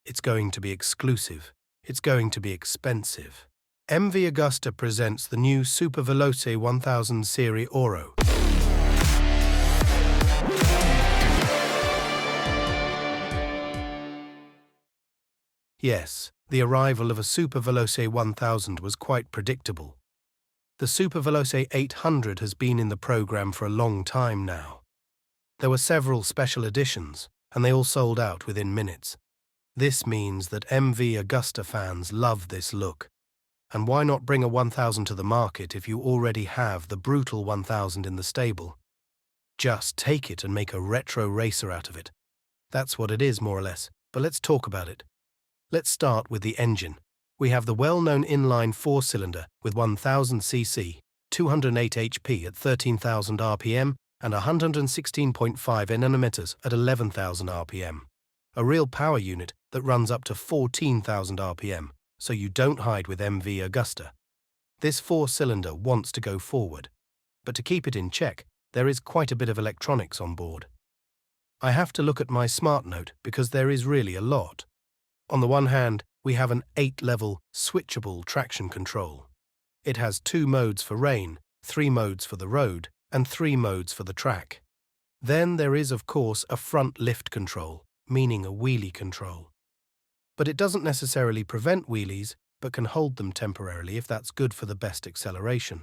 It's going to be exclusive. It's going to be expensive. MV Agusta presents the new Superveloce 1000 Serie Oro. Yes, the arrival of a Superveloce 1000 was quite predictable. The Superveloce 800 has been in the program for a long time now. There were several special editions, and they all sold out within minutes. This means that MV Agusta fans love this look. And why not bring a 1000 to the market if you already have the brutal 1000 in the stable? Just take it and make a retro racer out of it. That's what it is, more or less, but let's talk about it. Let's start with the engine. We have the well-known inline 4-cylinder with 1000cc, 208 HP at 13,000 RPM and 116.5 Nm at 11,000 RPM. A real power unit that runs up to 14,000 RPM, so you don't hide with MV Agusta. This 4-cylinder wants to go forward, but to keep it in check, there is quite a bit of electronics on board. I have to look at my smart note because there is really a lot. On the one hand, we have an 8-level switchable traction control. It has 2 modes for rain, 3 modes for the road, and 3 modes for the track. Then there is, of course, a front lift control, meaning a wheelie control. But it doesn't necessarily prevent wheelies, but can hold them temporarily if that's good for the best acceleration.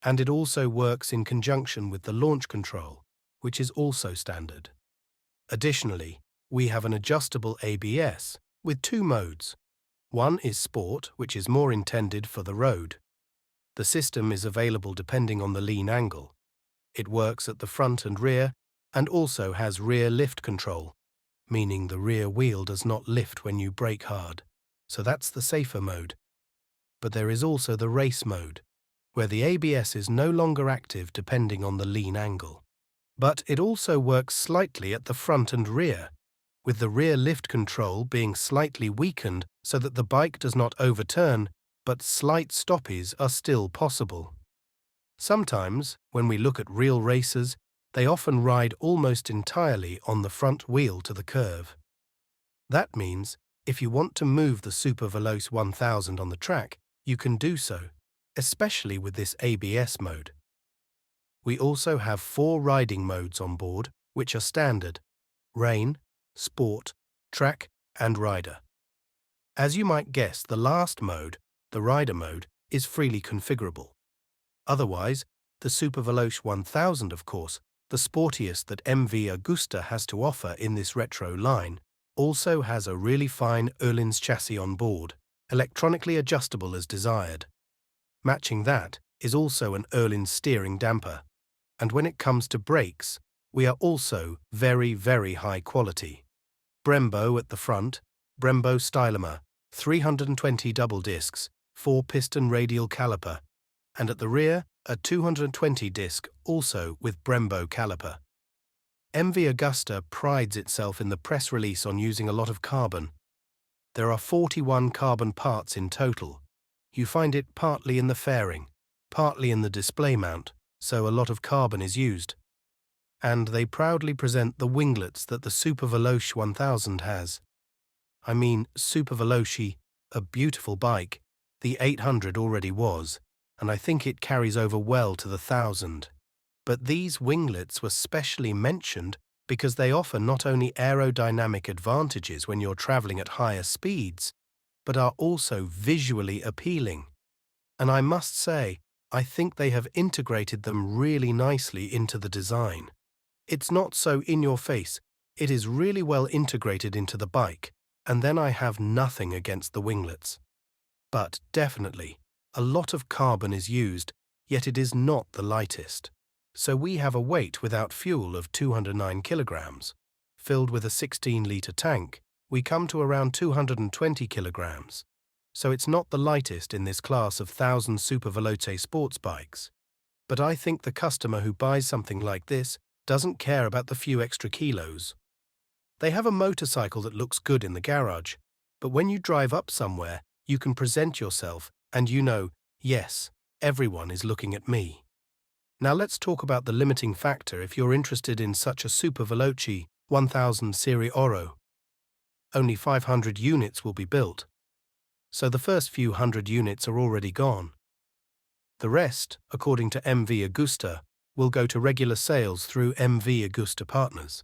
And it also works in conjunction with the launch control, which is also standard. Additionally, we have an adjustable ABS with 2 modes. One is Sport, which is more intended for the road. The system is available depending on the lean angle. It works at the front and rear, and also has rear lift control, meaning the rear wheel does not lift when you brake hard, so that's the safer mode. But there is also the race mode, where the ABS is no longer active depending on the lean angle. But it also works slightly at the front and rear, with the rear lift control being slightly weakened so that the bike does not overturn, but slight stoppies are still possible. Sometimes, when we look at real racers, they often ride almost entirely on the front wheel to the curve. That means, if you want to move the Superveloce 1000 on the track, you can do so, especially with this ABS mode. We also have 4 riding modes on board, which are standard: rain, sport, track, and rider. As you might guess, the last mode, the rider mode, is freely configurable. Otherwise, the Superveloce 1000, of course, the sportiest that MV Agusta has to offer in this retro line, also has a really fine Öhlins chassis on board, electronically adjustable as desired. Matching that is also an Öhlins steering damper. And when it comes to brakes, we are also very, very high quality. Brembo at the front, Brembo Stylomer, 320 double discs, 4-piston radial caliper, and at the rear, a 220 disc, also with Brembo caliper. MV Agusta prides itself in the press release on using a lot of carbon. There are 41 carbon parts in total. You find it partly in the fairing, partly in the display mount, so a lot of carbon is used. And they proudly present the winglets that the Superveloce 1000 has. I mean, Superveloce, a beautiful bike, the 800 already was, and I think it carries over well to the 1000. But these winglets were specially mentioned because they offer not only aerodynamic advantages when you're traveling at higher speeds, but are also visually appealing. And I must say, I think they have integrated them really nicely into the design. It's not so in your face, it is really well integrated into the bike, and then I have nothing against the winglets. But definitely, a lot of carbon is used, yet it is not the lightest. So we have a weight without fuel of 209 kilograms. Filled with a 16-litre tank, we come to around 220 kilograms. So it's not the lightest in this class of 1000 Superveloce sports bikes. But I think the customer who buys something like this doesn't care about the few extra kilos. They have a motorcycle that looks good in the garage, but when you drive up somewhere, you can present yourself and you know, yes, everyone is looking at me. Now let's talk about the limiting factor if you're interested in such a Superveloce 1000 Serie Oro. only 500 units will be built, so the first few hundred units are already gone. The rest, according to MV Agusta, will go to regular sales through MV Agusta partners.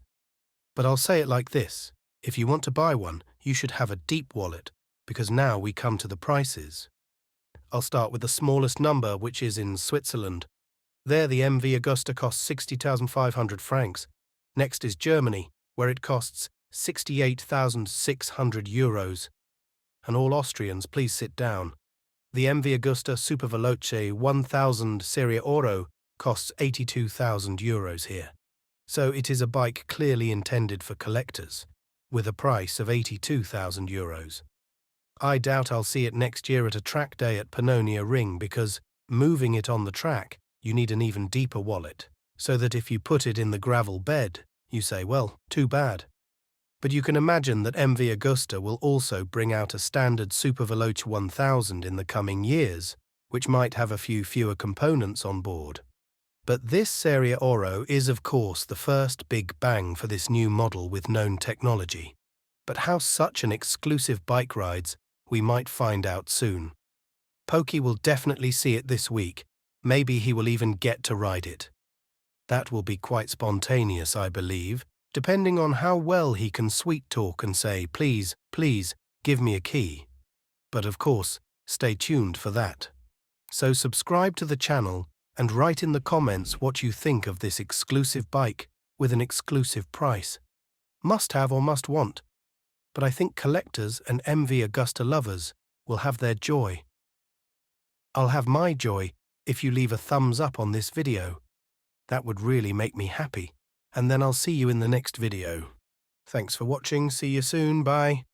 But I'll say it like this: if you want to buy one, you should have a deep wallet, because now we come to the prices. I'll start with the smallest number, which is in Switzerland. There the MV Agusta costs 60,500 francs. Next is Germany, where it costs 68,600 euros. And all Austrians, please sit down. The MV Agusta Superveloce 1000 Serie Oro costs 82,000 euros here. So it is a bike clearly intended for collectors, with a price of 82,000 euros. I doubt I'll see it next year at a track day at Pannonia Ring, because moving it on the track, you need an even deeper wallet, so that if you put it in the gravel bed, you say, well, too bad. But you can imagine that MV Agusta will also bring out a standard Superveloce 1000 in the coming years, which might have a few fewer components on board. But this Serie Oro is, of course, the first big bang for this new model with known technology. But how such an exclusive bike rides, we might find out soon. Pokey will definitely see it this week. Maybe he will even get to ride it. That will be quite spontaneous, I believe, depending on how well he can sweet talk and say, please, please, give me a key. But of course, stay tuned for that. So subscribe to the channel and write in the comments what you think of this exclusive bike with an exclusive price. Must have or must want. But I think collectors and MV Agusta lovers will have their joy. I'll have my joy if you leave a thumbs up on this video. That would really make me happy. And then I'll see you in the next video. Thanks for watching. See you soon. Bye.